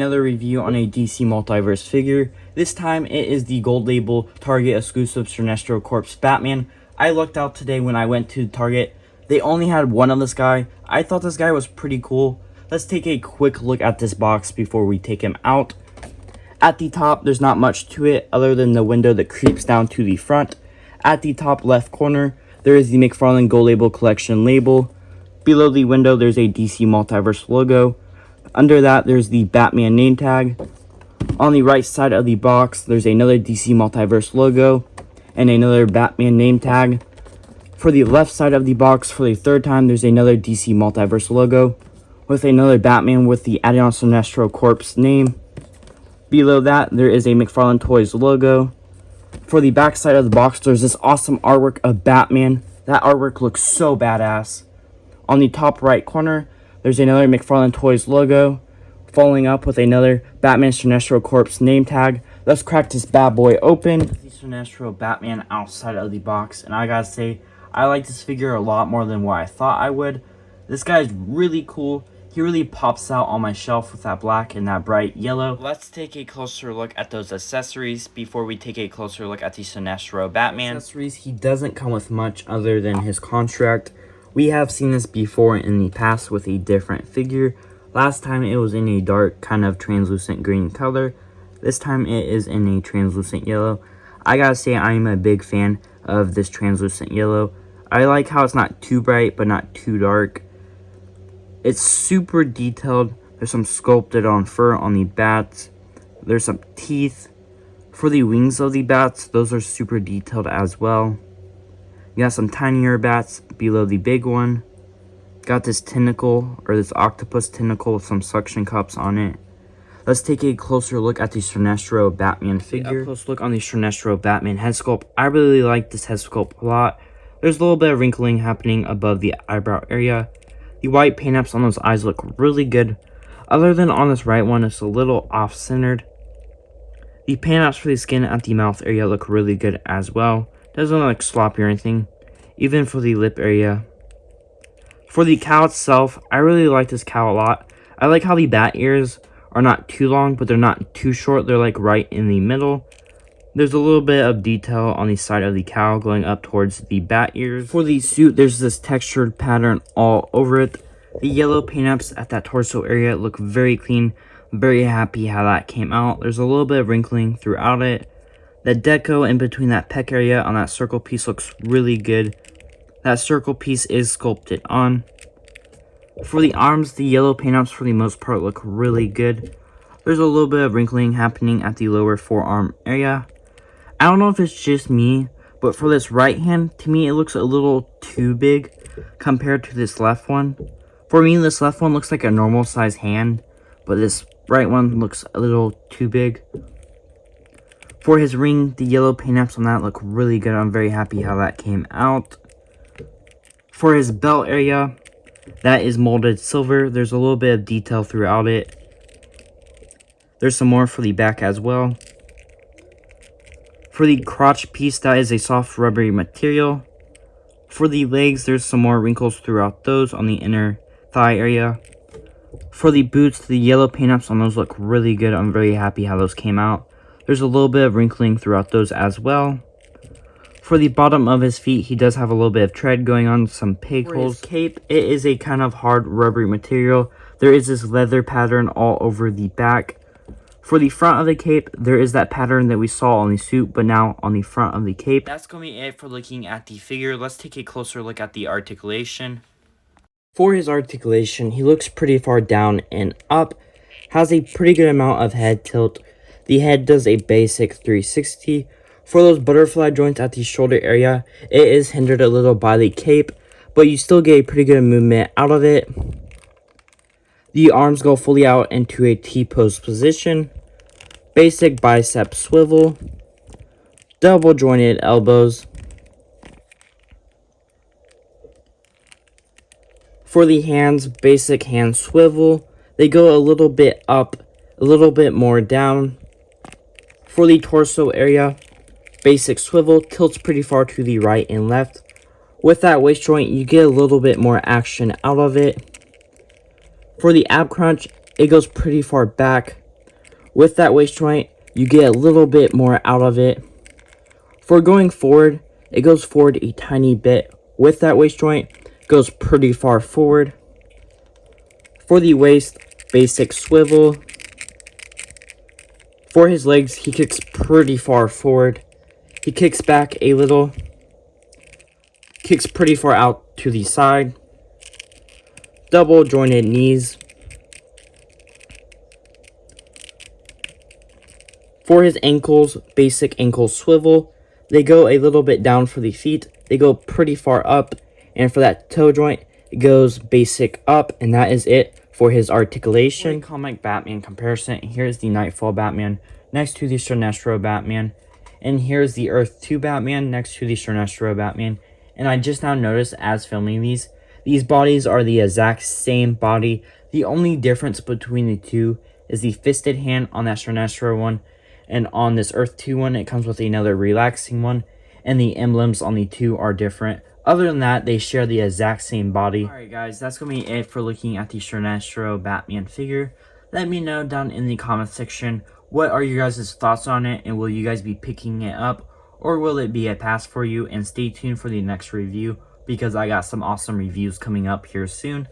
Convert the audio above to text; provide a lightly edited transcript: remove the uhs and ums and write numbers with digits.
another review on a DC Multiverse figure. This time it is the gold label Target exclusive Sinestro Corpse Batman. I looked out today when I went to Target. They only had one of this guy. I thought this guy was pretty cool. Let's take a quick look at this box before we take him out. At the top, there's not much to it other than the window that creeps down to the front. At the top left corner, there is the McFarlane Gold Label Collection label. Below the window, there's a DC Multiverse logo. Under that, there's the Batman name tag. On the right side of the box, there's another DC Multiverse logo and another Batman name tag. For the left side of the box, for the third time, there's another DC Multiverse logo with another Batman with the added on Sinestro Corpse name. Below that, there is a McFarlane Toys logo. For the back side of the box, there's this awesome artwork of Batman. That artwork looks so badass. On the top right corner, there's another McFarlane Toys logo, following up with another Batman Sinestro Corpse name tag. Let's crack this bad boy open. The Sinestro Batman outside of the box, and I gotta say, I like this figure a lot more than what I thought I would. This guy's really cool. He really pops out on my shelf with that black and that bright yellow. Let's take a closer look at those accessories before we take a closer look at the Sinestro Batman. Accessories, he doesn't come with much other than his construct. We have seen this before in the past with a different figure. Last time it was in a dark kind of translucent green color. This time it is in a translucent yellow. I gotta say I am a big fan of this translucent yellow. I like how it's not too bright but not too dark. It's super detailed. There's some sculpted on fur on the bats. There's some teeth. For the wings of the bats, those are super detailed as well. You got some tinier bats below the big one. Got this tentacle, or this octopus tentacle with some suction cups on it. Let's take a closer look at the Sinestro Batman figure. A close look on the Sinestro Batman head sculpt. I really like this head sculpt a lot. There's a little bit of wrinkling happening above the eyebrow area. The white paint apps on those eyes look really good. Other than on this right one, it's a little off-centered. The paint apps for the skin at the mouth area look really good as well. Doesn't look sloppy or anything. Even for the lip area. For the cowl itself, I really like this cowl a lot. I like how the bat ears are not too long, but they're not too short. They're like right in the middle. There's a little bit of detail on the side of the cowl going up towards the bat ears. For the suit, there's this textured pattern all over it. The yellow paint apps at that torso area look very clean. I'm very happy how that came out. There's a little bit of wrinkling throughout it. The deco in between that pec area on that circle piece looks really good. That circle piece is sculpted on. For the arms, the yellow paint apps for the most part look really good. There's a little bit of wrinkling happening at the lower forearm area. I don't know if it's just me, but for this right hand, to me it looks a little too big compared to this left one. For me, this left one looks like a normal size hand, but this right one looks a little too big. For his ring, the yellow paint apps on that look really good. I'm very happy how that came out. For his belt area, that is molded silver. There's a little bit of detail throughout it. There's some more for the back as well. For the crotch piece, that is a soft rubbery material. For the legs, there's some more wrinkles throughout those on the inner thigh area. For the boots, the yellow paint apps on those look really good. I'm very happy how those came out. There's a little bit of wrinkling throughout those as well. For the bottom of his feet, he does have a little bit of tread going on, some peg holes. For his cape, it is a kind of hard rubbery material. There is this leather pattern all over the back. For the front of the cape, there is that pattern that we saw on the suit, but now on the front of the cape. That's going to be it for looking at the figure. Let's take a closer look at the articulation. For his articulation, he looks pretty far down and up. Has a pretty good amount of head tilt. The head does a basic 360. For those butterfly joints at the shoulder area, it is hindered a little by the cape, but you still get a pretty good movement out of it. The arms go fully out into a T-pose position. Basic bicep swivel. Double jointed elbows. For the hands, basic hand swivel. They go a little bit up, a little bit more down. For the torso area, basic swivel, tilts pretty far to the right and left. With that waist joint, you get a little bit more action out of it. For the ab crunch, it goes pretty far back. With that waist joint, you get a little bit more out of it. For going forward, it goes forward a tiny bit. With that waist joint, it goes pretty far forward. For the waist, basic swivel. For his legs, he kicks pretty far forward. He kicks back a little. Kicks pretty far out to the side. Double jointed knees. For his ankles, basic ankle swivel. They go a little bit down for the feet. They go pretty far up. And for that toe joint, it goes basic up. And that is it for his articulation. For comic Batman comparison, here's the Nightfall Batman next to the Sinestro Batman. And here's the Earth 2 Batman next to the Sinestro Batman. And I just now noticed as filming these bodies are the exact same body. The only difference between the two is the fisted hand on that Sinestro one. And on this Earth 2 one, it comes with another relaxing one. And the emblems on the two are different. Other than that, they share the exact same body. Alright guys, that's going to be it for looking at the Sinestro Batman figure. Let me know down in the comment section, what are your guys' thoughts on it? And will you guys be picking it up? Or will it be a pass for you? And stay tuned for the next review, because I got some awesome reviews coming up here soon.